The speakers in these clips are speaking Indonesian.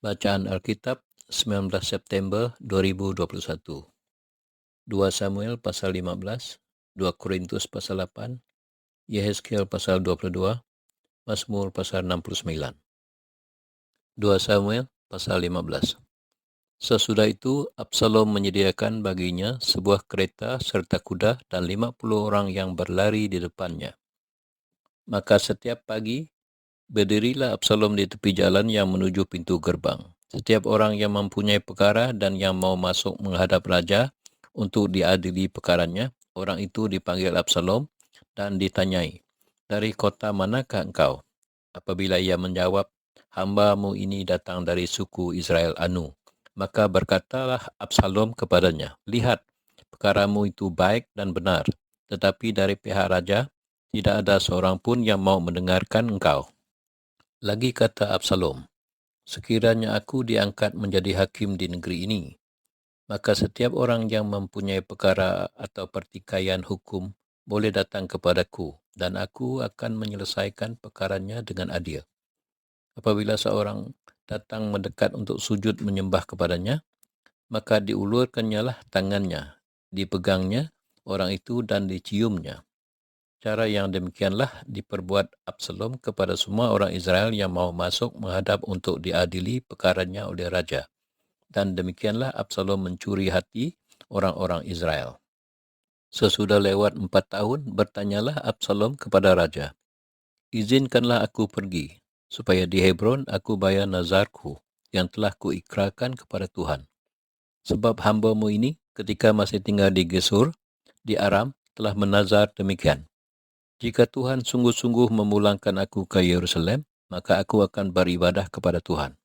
Bacaan Alkitab 19 September 2021. 2 Samuel pasal 15, 2 Korintus pasal 8, Yehezkiel pasal 22, Mazmur pasal 69. 2 Samuel pasal 15. Sesudah itu Absalom menyediakan baginya sebuah kereta serta kuda dan 50 orang yang berlari di depannya. Maka setiap pagi berdirilah Absalom di tepi jalan yang menuju pintu gerbang. Setiap orang yang mempunyai perkara dan yang mau masuk menghadap raja untuk diadili perkaranya, orang itu dipanggil Absalom dan ditanyai, "Dari kota manakah engkau?" Apabila ia menjawab, "Hamba-Mu ini datang dari suku Israel Anu." Maka berkatalah Absalom kepadanya, "Lihat, perkaramu itu baik dan benar, tetapi dari pihak raja tidak ada seorang pun yang mau mendengarkan engkau." Lagi kata Absalom, "Sekiranya aku diangkat menjadi hakim di negeri ini, maka setiap orang yang mempunyai perkara atau pertikaian hukum boleh datang kepadaku, dan aku akan menyelesaikan perkaranya dengan adil. Apabila seorang datang mendekat untuk sujud menyembah kepadanya, maka diulurkannya lah tangannya, dipegangnya orang itu dan diciumnya." Cara yang demikianlah diperbuat Absalom kepada semua orang Israel yang mau masuk menghadap untuk diadili perkaranya oleh raja. Dan demikianlah Absalom mencuri hati orang-orang Israel. Sesudah lewat 4 tahun, bertanyalah Absalom kepada raja, "Izinkanlah aku pergi, supaya di Hebron aku bayar nazarku yang telah kuikrarkan kepada Tuhan. Sebab hamba-Mu ini ketika masih tinggal di Gesur, di Aram, telah menazar demikian. Jika Tuhan sungguh-sungguh memulangkan aku ke Yerusalem, maka aku akan beribadah kepada Tuhan."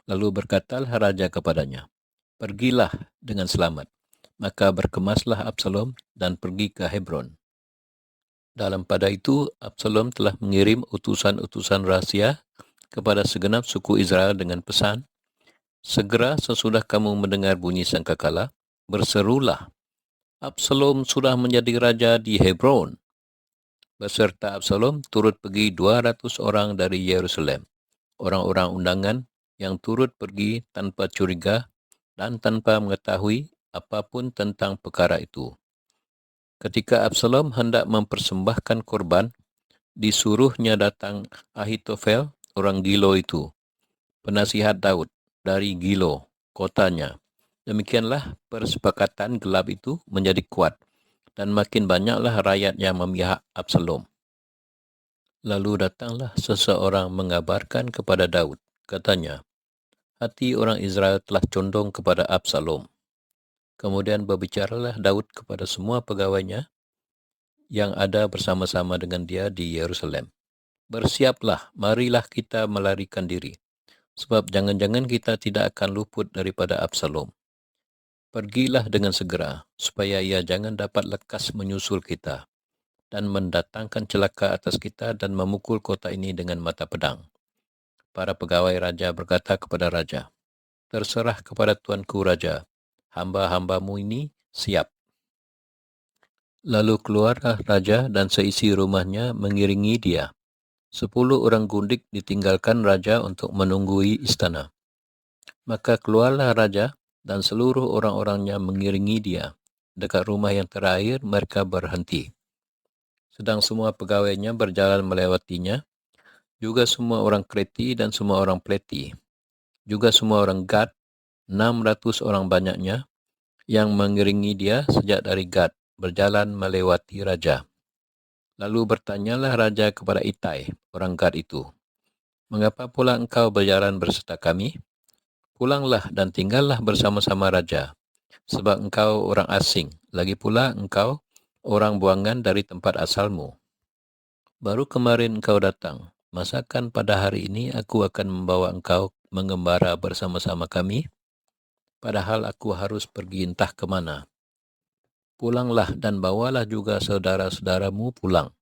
Lalu berkatalah raja kepadanya, "Pergilah dengan selamat." Maka berkemaslah Absalom dan pergi ke Hebron. Dalam pada itu, Absalom telah mengirim utusan-utusan rahasia kepada segenap suku Israel dengan pesan, "Segera sesudah kamu mendengar bunyi sangkakala, berserulah, 'Absalom sudah menjadi raja di Hebron.'" Beserta Absalom turut pergi 200 orang dari Yerusalem, orang-orang undangan yang turut pergi tanpa curiga dan tanpa mengetahui apapun tentang perkara itu. Ketika Absalom hendak mempersembahkan korban, disuruhnya datang Ahitofel, orang Gilo itu, penasihat Daud dari Gilo, kotanya. Demikianlah persepakatan gelap itu menjadi kuat, dan makin banyaklah rakyat yang memihak Absalom. Lalu datanglah seseorang mengabarkan kepada Daud, katanya, "Hati orang Israel telah condong kepada Absalom." Kemudian berbicaralah Daud kepada semua pegawainya yang ada bersama-sama dengan dia di Yerusalem, "Bersiaplah, marilah kita melarikan diri, sebab jangan-jangan kita tidak akan luput daripada Absalom. Pergilah dengan segera, supaya ia jangan dapat lekas menyusul kita dan mendatangkan celaka atas kita dan memukul kota ini dengan mata pedang." Para pegawai raja berkata kepada raja, "Terserah kepada tuanku raja, hamba-hambamu ini siap." Lalu keluarlah raja dan seisi rumahnya mengiringi dia. 10 orang gundik ditinggalkan raja untuk menunggui istana. Maka keluarlah raja dan seluruh orang-orangnya mengiringi dia. Dekat rumah yang terakhir mereka berhenti. Sedang semua pegawainya berjalan melewatinya, juga semua orang Kreti dan semua orang Pleti, juga semua orang Gad, 600 orang banyaknya, yang mengiringi dia sejak dari Gad, berjalan melewati raja. Lalu bertanyalah raja kepada Itai, orang Gad itu, "Mengapa pula engkau berjalan berserta kami? Pulanglah dan tinggallah bersama-sama raja, sebab engkau orang asing, lagi pula engkau orang buangan dari tempat asalmu. Baru kemarin engkau datang, masakan pada hari ini aku akan membawa engkau mengembara bersama-sama kami? Padahal aku harus pergi entah ke mana. Pulanglah dan bawalah juga saudara-saudaramu pulang.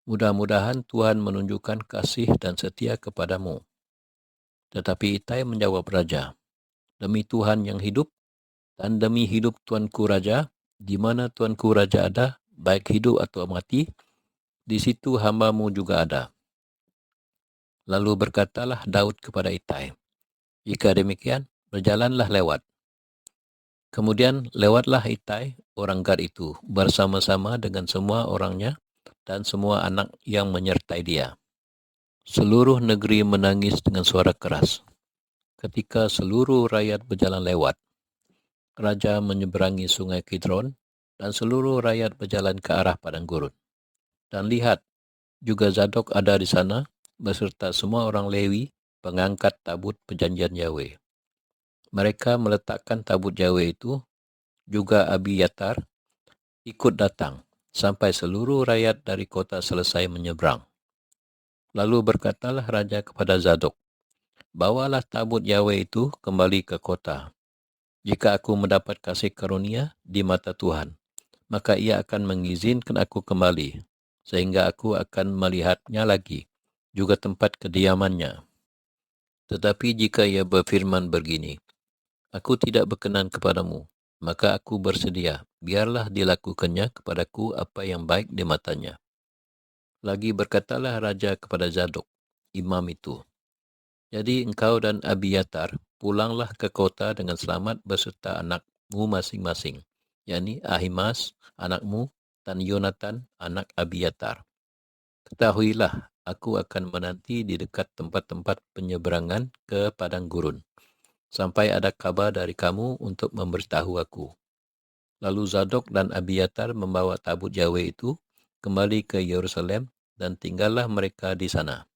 Mudah-mudahan Tuhan menunjukkan kasih dan setia kepadamu." Tetapi Itai menjawab raja, "Demi Tuhan yang hidup dan demi hidup tuanku raja, di mana tuanku raja ada, baik hidup atau mati, di situ hambamu juga ada." Lalu berkatalah Daud kepada Itai, Jika demikian, berjalanlah lewat. Kemudian lewatlah Itai, orang Gad itu, bersama-sama dengan semua orangnya dan semua anak yang menyertai dia. Seluruh negeri menangis dengan suara keras. Ketika seluruh rakyat berjalan lewat, raja menyeberangi sungai Kidron, dan seluruh rakyat berjalan ke arah padang gurun. Dan lihat, juga Zadok ada di sana, beserta semua orang Lewi, pengangkat tabut perjanjian Yahweh. Mereka meletakkan tabut Yahweh itu, juga Abiyatar, ikut datang, sampai seluruh rakyat dari kota selesai menyeberang. Lalu berkatalah raja kepada Zadok, bawalah tabut Yahweh itu kembali ke kota. Jika aku mendapat kasih karunia di mata Tuhan, maka ia akan mengizinkan aku kembali, sehingga aku akan melihatnya lagi, juga tempat kediamannya. Tetapi jika ia berfirman begini, aku tidak berkenan kepadamu, maka aku bersedia, biarlah dilakukannya kepadaku apa yang baik di matanya. Lagi berkatalah raja kepada Zadok, imam itu, jadi engkau dan Abiyatar pulanglah ke kota dengan selamat beserta anakmu masing-masing, yakni Ahimaaz anakmu dan Yonatan anak Abiyatar. Ketahuilah, aku akan menanti di dekat tempat-tempat penyeberangan ke padang gurun, sampai ada kabar dari kamu untuk memberitahu aku. Lalu Zadok dan Abiyatar membawa tabut Yahweh itu kembali ke Yerusalem, dan tinggallah mereka di sana.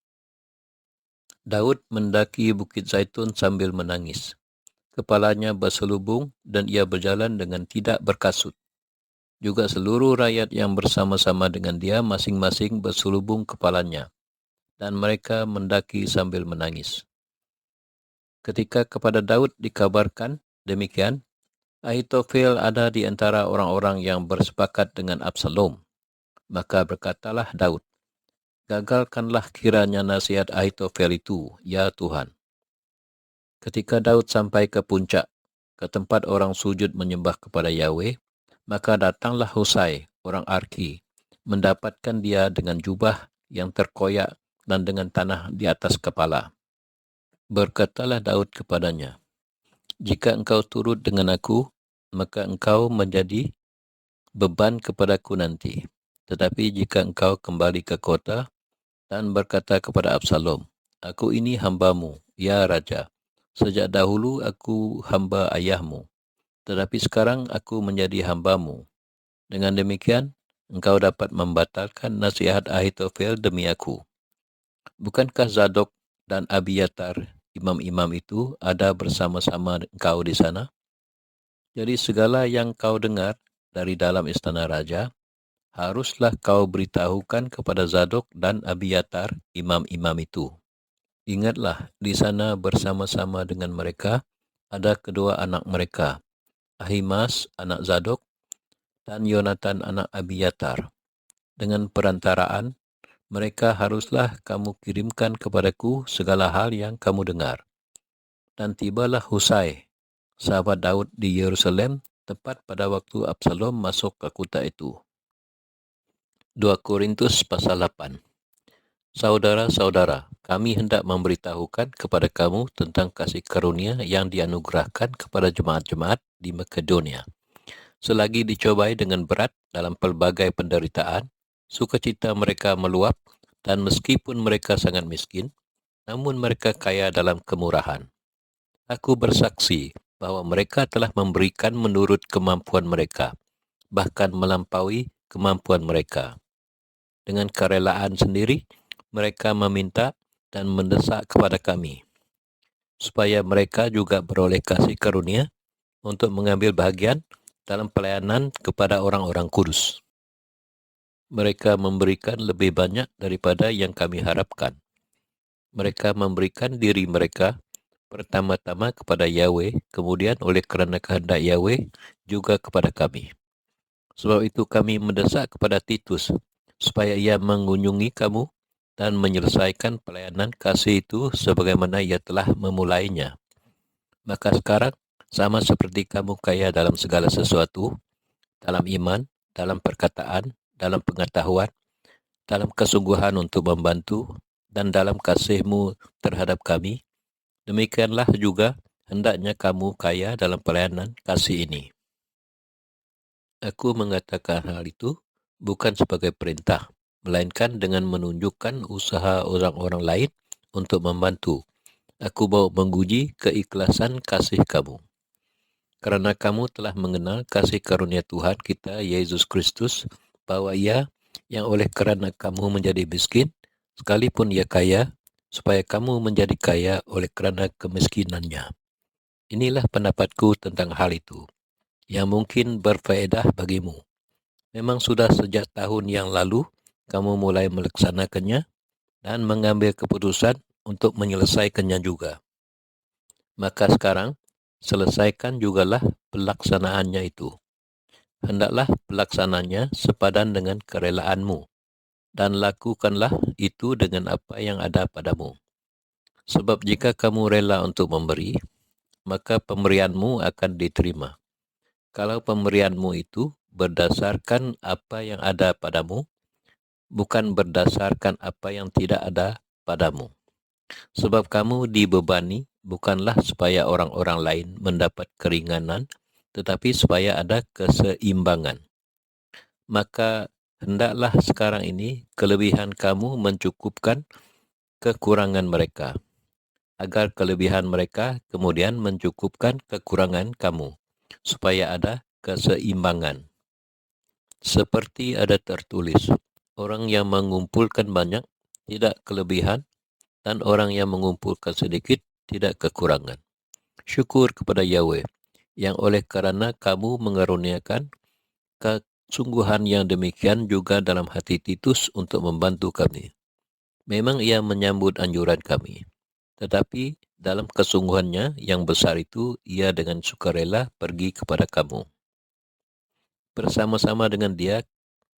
Daud mendaki Bukit Zaitun sambil menangis. Kepalanya berselubung dan ia berjalan dengan tidak berkasut. Juga seluruh rakyat yang bersama-sama dengan dia masing-masing berselubung kepalanya, dan mereka mendaki sambil menangis. Ketika kepada Daud dikabarkan demikian, Ahitofel ada di antara orang-orang yang bersepakat dengan Absalom. Maka berkatalah Daud, gagalkanlah kiranya nasihat Ahitofel itu, ya Tuhan. Ketika Daud sampai ke puncak, ke tempat orang sujud menyembah kepada Yahweh, maka datanglah Husai, orang Arki, mendapatkan dia dengan jubah yang terkoyak dan dengan tanah di atas kepala. Berkatalah Daud kepadanya, jika engkau turut dengan aku, maka engkau menjadi beban kepadaku nanti. Tetapi jika engkau kembali ke kota dan berkata kepada Absalom, aku ini hambamu, ya Raja. Sejak dahulu aku hamba ayahmu, tetapi sekarang aku menjadi hambamu. Dengan demikian, engkau dapat membatalkan nasihat Ahitofel demi aku. Bukankah Zadok dan Abiyatar, imam-imam itu, ada bersama-sama engkau di sana? Jadi segala yang kau dengar dari dalam istana raja, haruslah kau beritahukan kepada Zadok dan Abiyatar, imam-imam itu. Ingatlah, di sana bersama-sama dengan mereka ada kedua anak mereka, Ahimaaz anak Zadok dan Yonatan anak Abiyatar. Dengan perantaraan mereka haruslah kamu kirimkan kepadaku segala hal yang kamu dengar. Dan tibalah Husai, sahabat Daud di Yerusalem, tepat pada waktu Absalom masuk ke kota itu. 2 Korintus pasal 8. Saudara-saudara, kami hendak memberitahukan kepada kamu tentang kasih karunia yang dianugerahkan kepada jemaat-jemaat di Makedonia. Selagi dicobai dengan berat dalam pelbagai penderitaan, sukacita mereka meluap, dan meskipun mereka sangat miskin, namun mereka kaya dalam kemurahan. Aku bersaksi bahwa mereka telah memberikan menurut kemampuan mereka, bahkan melampaui kemampuan mereka. Dengan kerelaan sendiri, mereka meminta dan mendesak kepada kami, supaya mereka juga beroleh kasih karunia untuk mengambil bahagian dalam pelayanan kepada orang-orang kudus. Mereka memberikan lebih banyak daripada yang kami harapkan. Mereka memberikan diri mereka pertama-tama kepada Yahweh, kemudian oleh kerana kehendak Yahweh juga kepada kami. Sebab itu kami mendesak kepada Titus, supaya ia mengunjungi kamu dan menyelesaikan pelayanan kasih itu sebagaimana ia telah memulainya. Maka sekarang, sama seperti kamu kaya dalam segala sesuatu, dalam iman, dalam perkataan, dalam pengetahuan, dalam kesungguhan untuk membantu, dan dalam kasihmu terhadap kami, Demikianlah juga hendaknya kamu kaya dalam pelayanan kasih ini. Aku mengatakan hal itu bukan sebagai perintah, melainkan dengan menunjukkan usaha orang-orang lain untuk membantu. Aku mau menguji keikhlasan kasih kamu. Karena kamu telah mengenal kasih karunia Tuhan kita, Yesus Kristus, bahwa Ia yang oleh kerana kamu menjadi miskin, sekalipun Ia kaya, supaya kamu menjadi kaya oleh kerana kemiskinannya. Inilah pendapatku tentang hal itu, yang mungkin berfaedah bagimu. Memang sudah sejak tahun yang lalu, kamu mulai melaksanakannya dan mengambil keputusan untuk menyelesaikannya juga. Maka sekarang, selesaikan jugalah pelaksanaannya itu. Hendaklah pelaksananya sepadan dengan kerelaanmu, dan lakukanlah itu dengan apa yang ada padamu. Sebab jika kamu rela untuk memberi, maka pemberianmu akan diterima. Kalau pemberianmu itu berdasarkan apa yang ada padamu, bukan berdasarkan apa yang tidak ada padamu. Sebab kamu dibebani bukanlah supaya orang-orang lain mendapat keringanan, tetapi supaya ada keseimbangan. Maka hendaklah sekarang ini kelebihan kamu mencukupkan kekurangan mereka, agar kelebihan mereka kemudian mencukupkan kekurangan kamu, supaya ada keseimbangan. Seperti ada tertulis, orang yang mengumpulkan banyak tidak kelebihan, dan orang yang mengumpulkan sedikit tidak kekurangan. Syukur kepada Yahweh, yang oleh kerana kamu mengaruniakan kesungguhan yang demikian juga dalam hati Titus untuk membantu kami. Memang ia menyambut anjuran kami, tetapi dalam kesungguhannya yang besar itu, ia dengan sukarela pergi kepada kamu. Bersama-sama dengan dia,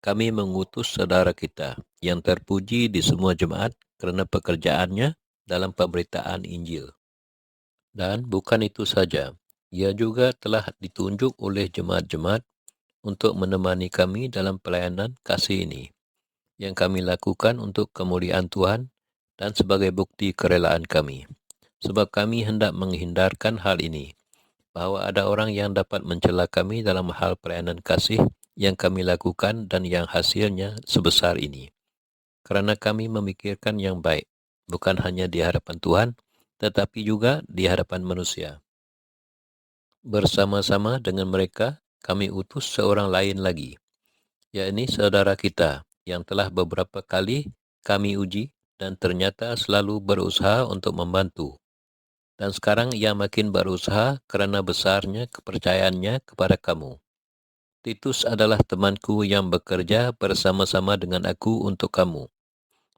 kami mengutus saudara kita yang terpuji di semua jemaat kerana pekerjaannya dalam pemberitaan Injil. Dan bukan itu saja, ia juga telah ditunjuk oleh jemaat-jemaat untuk menemani kami dalam pelayanan kasih ini, yang kami lakukan untuk kemuliaan Tuhan dan sebagai bukti kerelaan kami. Sebab kami hendak menghindarkan hal ini, bahwa ada orang yang dapat mencela kami dalam hal pelayanan kasih yang kami lakukan dan yang hasilnya sebesar ini. Kerana kami memikirkan yang baik, bukan hanya di hadapan Tuhan, tetapi juga di hadapan manusia. Bersama-sama dengan mereka, kami utus seorang lain lagi, yakni saudara kita yang telah beberapa kali kami uji dan ternyata selalu berusaha untuk membantu. Dan sekarang ia makin berusaha kerana besarnya kepercayaannya kepada kamu. Titus adalah temanku yang bekerja bersama-sama dengan aku untuk kamu.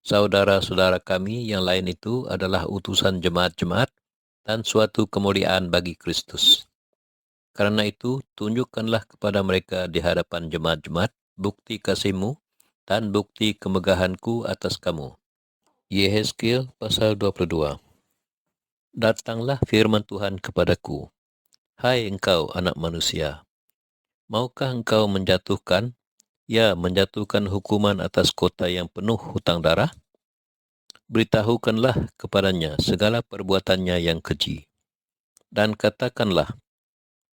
Saudara-saudara kami yang lain itu adalah utusan jemaat-jemaat dan suatu kemuliaan bagi Kristus. Karena itu, tunjukkanlah kepada mereka di hadapan jemaat-jemaat bukti kasihmu dan bukti kemegahanku atas kamu. Yehezkiel pasal 22. Datanglah firman Tuhan kepadaku, hai engkau anak manusia, maukah engkau menjatuhkan hukuman atas kota yang penuh hutang darah? Beritahukanlah kepadanya segala perbuatannya yang keji. Dan katakanlah,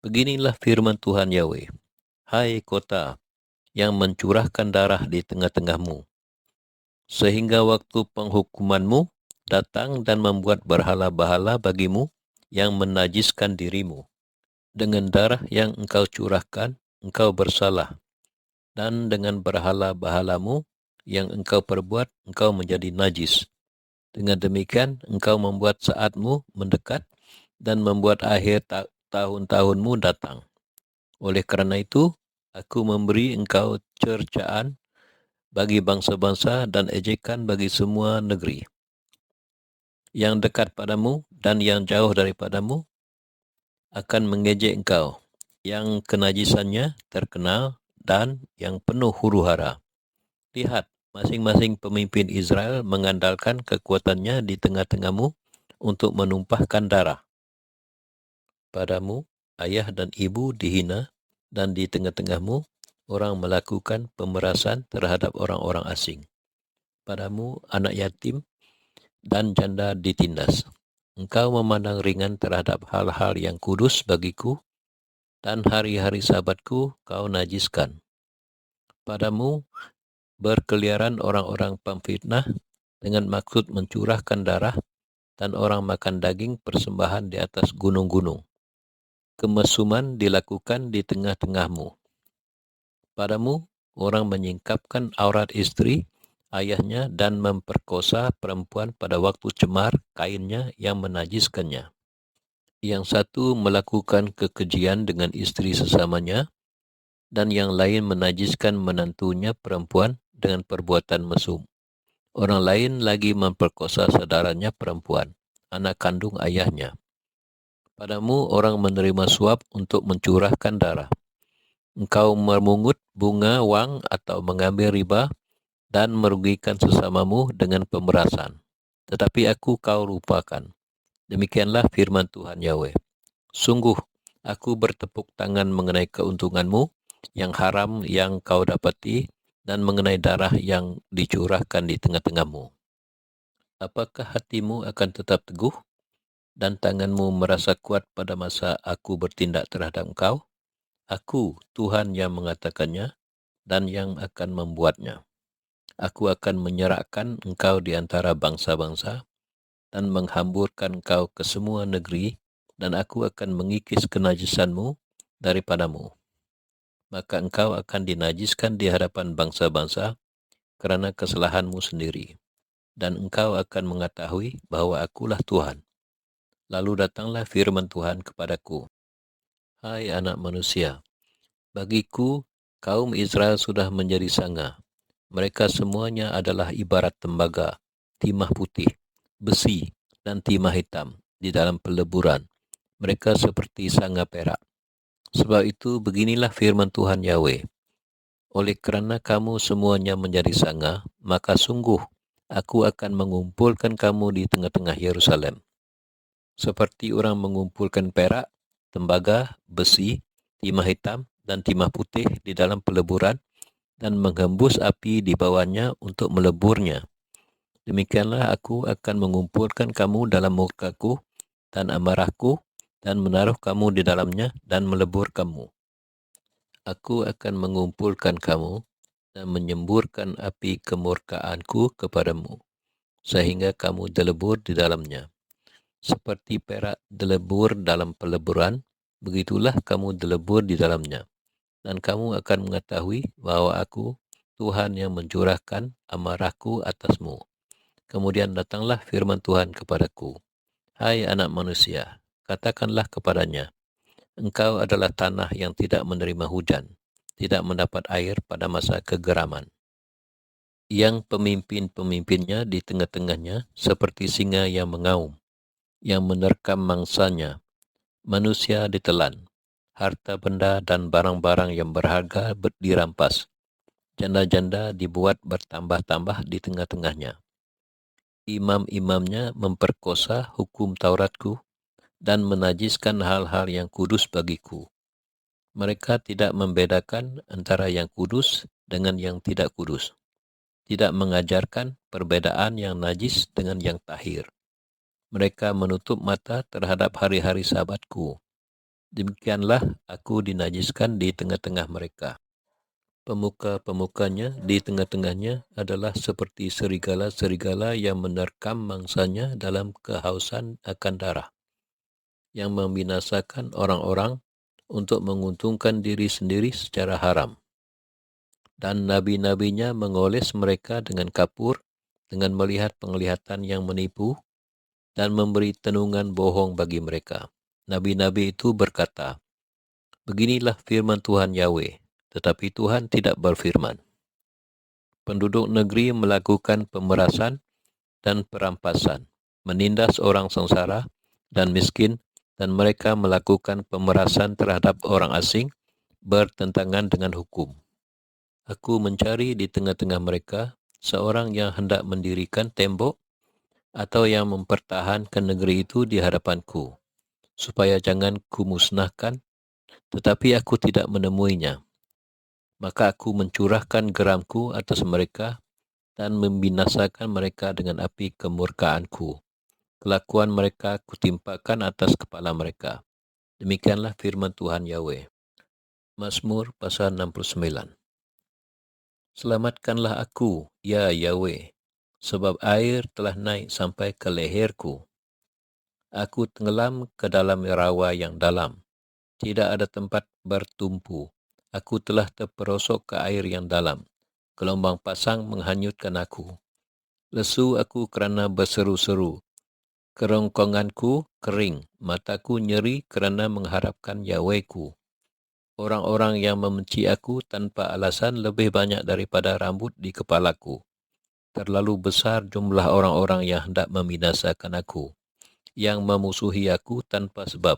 beginilah firman Tuhan Yahweh, hai kota yang mencurahkan darah di tengah-tengahmu, sehingga waktu penghukumanmu datang dan membuat berhala-bahala bagimu yang menajiskan dirimu. Dengan darah yang engkau curahkan, engkau bersalah, dan dengan berhala-bahalamu yang engkau perbuat, engkau menjadi najis. Dengan demikian, engkau membuat saatmu mendekat dan membuat akhir tahun-tahunmu datang. Oleh kerana itu, aku memberi engkau cercaan bagi bangsa-bangsa dan ejekan bagi semua negeri. Yang dekat padamu dan yang jauh daripadamu akan mengejek engkau, yang kenajisannya terkenal dan yang penuh huru-hara. Lihat, masing-masing pemimpin Israel mengandalkan kekuatannya di tengah-tengahmu untuk menumpahkan darah. Padamu, ayah dan ibu dihina, dan di tengah-tengahmu orang melakukan pemerasan terhadap orang-orang asing. Padamu, anak yatim dan janda ditindas. engkau memandang ringan terhadap hal-hal yang kudus bagiku, dan hari-hari sabatku kau najiskan. Padamu berkeliaran orang-orang pemfitnah dengan maksud mencurahkan darah, dan orang makan daging persembahan di atas gunung-gunung. Kemesuman dilakukan di tengah-tengahmu. Padamu orang menyingkapkan aurat istri ayahnya dan memperkosa perempuan pada waktu cemar kainnya yang menajiskannya. Yang satu melakukan kekejian dengan istri sesamanya, dan yang lain menajiskan menantunya perempuan dengan perbuatan mesum. Orang lain lagi memperkosa saudaranya perempuan, anak kandung ayahnya. Padamu orang menerima suap untuk mencurahkan darah. Engkau memungut bunga wang atau mengambil riba dan merugikan sesamamu dengan pemerasan. Tetapi aku kau lupakan. Demikianlah firman Tuhan Yahweh. Sungguh, aku bertepuk tangan mengenai keuntunganmu yang haram yang kau dapati, dan mengenai darah yang dicurahkan di tengah-tengahmu. Apakah hatimu akan tetap teguh, dan tanganmu merasa kuat pada masa aku bertindak terhadap engkau? Aku, Tuhan yang mengatakannya, dan yang akan membuatnya. Aku akan menyerahkan engkau di antara bangsa-bangsa, dan menghamburkan engkau ke semua negeri, dan aku akan mengikis kenajisanmu daripadamu. Maka engkau akan dinajiskan di hadapan bangsa-bangsa karena kesalahanmu sendiri, dan engkau akan mengetahui bahwa akulah Tuhan. Lalu datanglah firman Tuhan kepadaku. Hai anak manusia, bagiku kaum Israel sudah menjadi sanga. Mereka semuanya adalah ibarat tembaga, timah putih, besi, dan timah hitam di dalam peleburan. Mereka seperti sanga perak. Sebab itu beginilah firman Tuhan Yahweh. Oleh kerana kamu semuanya menjadi sanga, maka sungguh aku akan mengumpulkan kamu di tengah-tengah Yerusalem. Seperti orang mengumpulkan perak, tembaga, besi, timah hitam, dan timah putih di dalam peleburan, dan menghembus api di bawahnya untuk meleburnya. Demikianlah aku akan mengumpulkan kamu dalam murkaku dan amarahku, dan menaruh kamu di dalamnya dan melebur kamu. Aku akan mengumpulkan kamu dan menyemburkan api kemurkaanku kepadamu, sehingga kamu delebur di dalamnya. Seperti perak delebur dalam peleburan, begitulah kamu delebur di dalamnya. Dan kamu akan mengetahui bahwa aku, Tuhan yang mencurahkan amarahku atasmu. Kemudian datanglah firman Tuhan kepadaku. Hai anak manusia, katakanlah kepadanya, engkau adalah tanah yang tidak menerima hujan, tidak mendapat air pada masa kegeraman. Yang pemimpin-pemimpinnya di tengah-tengahnya seperti singa yang mengaum, yang menerkam mangsanya. Manusia ditelan, harta benda dan barang-barang yang berharga dirampas. Janda-janda dibuat bertambah-tambah di tengah-tengahnya. Imam-imamnya memperkosa hukum Tauratku dan menajiskan hal-hal yang kudus bagiku. Mereka tidak membedakan antara yang kudus dengan yang tidak kudus. Tidak mengajarkan perbedaan yang najis dengan yang tahir. Mereka menutup mata terhadap hari-hari sabatku. Demikianlah aku dinajiskan di tengah-tengah mereka. Pemuka-pemukanya di tengah-tengahnya adalah seperti serigala-serigala yang menerkam mangsanya dalam kehausan akan darah, yang membinasakan orang-orang untuk menguntungkan diri sendiri secara haram. Dan nabi-nabinya mengoles mereka dengan kapur, dengan melihat penglihatan yang menipu, dan memberi tenungan bohong bagi mereka. Nabi-nabi itu berkata, beginilah firman Tuhan Yahweh, tetapi Tuhan tidak berfirman. Penduduk negeri melakukan pemerasan dan perampasan, menindas orang sengsara dan miskin, dan mereka melakukan pemerasan terhadap orang asing, bertentangan dengan hukum. Aku mencari di tengah-tengah mereka seorang yang hendak mendirikan tembok atau yang mempertahankan negeri itu di hadapanku, supaya jangan kumusnahkan, tetapi aku tidak menemuinya. Maka aku mencurahkan geramku atas mereka dan membinasakan mereka dengan api kemurkaanku. kelakuan mereka kutimpakan atas kepala mereka. Demikianlah firman Tuhan Yahweh. Mazmur pasal 69. Selamatkanlah aku, ya Yahweh, sebab air telah naik sampai ke leherku. Aku tenggelam ke dalam rawa yang dalam. Tidak ada tempat bertumpu. Aku telah terperosok ke air yang dalam. Gelombang pasang menghanyutkan aku. Lesu aku kerana berseru-seru. Kerongkonganku kering. Mataku nyeri kerana mengharapkan Yahwehku. Orang-orang yang membenci aku tanpa alasan lebih banyak daripada rambut di kepalaku. Terlalu besar jumlah orang-orang yang hendak membinasakan aku, yang memusuhi aku tanpa sebab.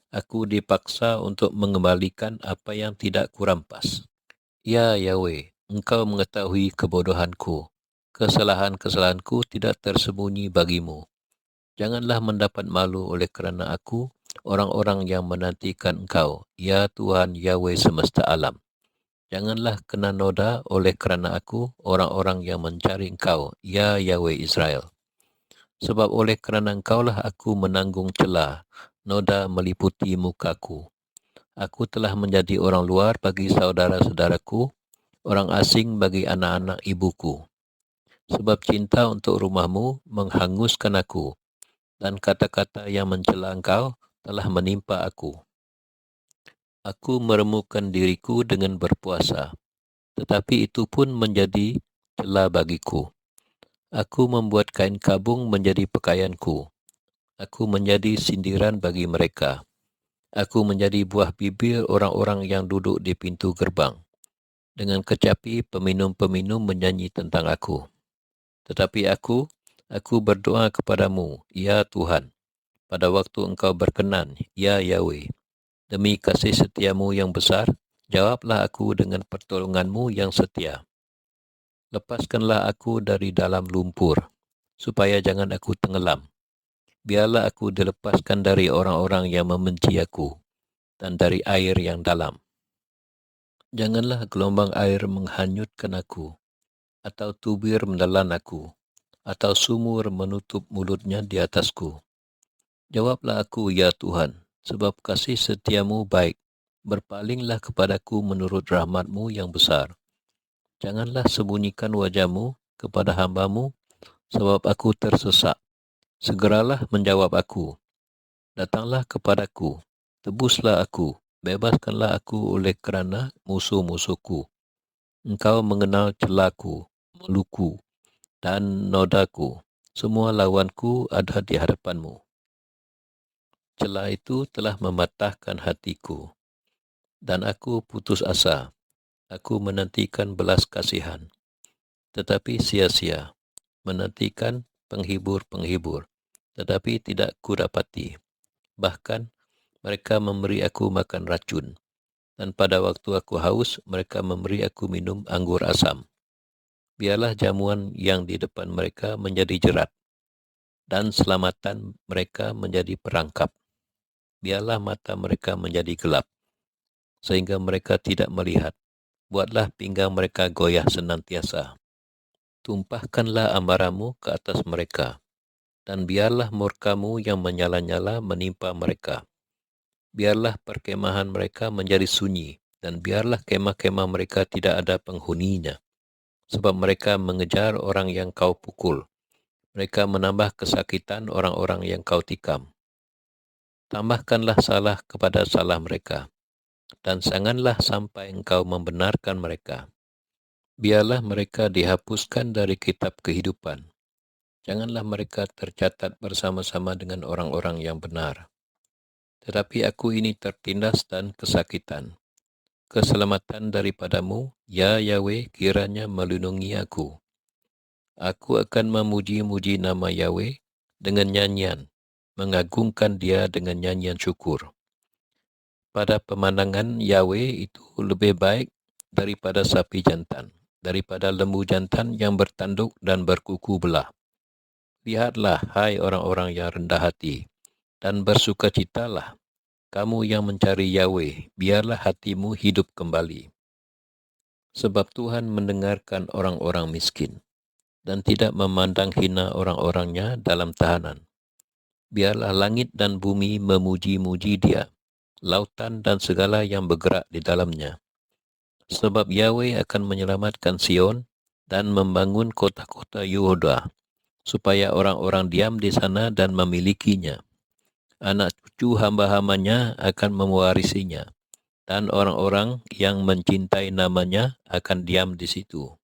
Aku dipaksa untuk mengembalikan apa yang tidak kurampas. Ya Yahweh, Engkau mengetahui kebodohanku. Kesalahan-kesalahanku tidak tersembunyi bagimu. Janganlah mendapat malu oleh kerana aku, orang-orang yang menantikan Engkau, ya Tuhan Yahweh semesta alam. Janganlah kena noda oleh kerana aku, orang-orang yang mencari Engkau, ya Yahweh Israel. Sebab oleh kerana Engkaulah aku menanggung celah, noda meliputi mukaku. Aku telah menjadi orang luar bagi saudara-saudaraku, orang asing bagi anak-anak ibuku. Sebab cinta untuk rumahmu menghanguskan aku, dan kata-kata yang mencela Engkau telah menimpa aku. Aku meremukan diriku dengan berpuasa, tetapi itu pun menjadi celah bagiku. Aku membuat kain kabung menjadi pakaianku. Aku menjadi sindiran bagi mereka. Aku menjadi buah bibir orang-orang yang duduk di pintu gerbang. Dengan kecapi peminum-peminum menyanyi tentang aku. Tetapi aku berdoa kepadamu, ya Tuhan, pada waktu Engkau berkenan, ya Yahweh. Demi kasih setiamu yang besar, jawablah aku dengan pertolonganmu yang setia. Lepaskanlah aku dari dalam lumpur, supaya jangan aku tenggelam. Biarlah aku dilepaskan dari orang-orang yang membenci aku, dan dari air yang dalam. Janganlah gelombang air menghanyutkan aku, atau tubir menelan aku, atau sumur menutup mulutnya di atasku. Jawablah aku, ya Tuhan, sebab kasih setiamu baik. Berpalinglah kepadaku menurut rahmatmu yang besar. Janganlah sembunyikan wajahmu kepada hambamu, sebab aku tersesak. Segeralah menjawab aku. Datanglah kepadaku, tebuslah aku, bebaskanlah aku oleh kerana musuh-musuhku. Engkau mengenal celaku, meluku, dan nodaku. Semua lawanku ada di hadapanmu. Celah itu telah mematahkan hatiku, dan aku putus asa. Aku menantikan belas kasihan, tetapi sia-sia. Menantikan penghibur-penghibur, tetapi tidak kudapati. Bahkan mereka memberi aku makan racun, dan pada waktu aku haus, mereka memberi aku minum anggur asam. Biarlah jamuan yang di depan mereka menjadi jerat, dan selamatan mereka menjadi perangkap. Biarlah mata mereka menjadi gelap, sehingga mereka tidak melihat. Buatlah pinggang mereka goyah senantiasa. Tumpahkanlah amarahmu ke atas mereka, dan biarlah murkamu yang menyala-nyala menimpa mereka. Biarlah perkemahan mereka menjadi sunyi, dan biarlah kemah-kemah mereka tidak ada penghuninya. Sebab mereka mengejar orang yang kau pukul. Mereka menambah kesakitan orang-orang yang kau tikam. Tambahkanlah salah kepada salah mereka, dan janganlah sampai engkau membenarkan mereka. Biarlah mereka dihapuskan dari kitab kehidupan. Janganlah mereka tercatat bersama-sama dengan orang-orang yang benar. Tetapi aku ini tertindas dan kesakitan. Keselamatan daripadamu, ya Yahweh, kiranya melindungi aku. Aku akan memuji-muji nama Yahweh dengan nyanyian, mengagungkan Dia dengan nyanyian syukur. Pada pemandangan Yahweh itu lebih baik daripada sapi jantan, daripada lembu jantan yang bertanduk dan berkuku belah. Lihatlah, hai orang-orang yang rendah hati, dan bersukacitalah, kamu yang mencari Yahweh, biarlah hatimu hidup kembali. Sebab Tuhan mendengarkan orang-orang miskin, dan tidak memandang hina orang-orangnya dalam tahanan. Biarlah langit dan bumi memuji-muji Dia, lautan dan segala yang bergerak di dalamnya. Sebab Yahweh akan menyelamatkan Sion dan membangun kota-kota Yehuda, supaya orang-orang diam di sana dan memilikinya. Anak cucu hamba-hambanya akan mewarisinya, dan orang-orang yang mencintai namanya akan diam di situ.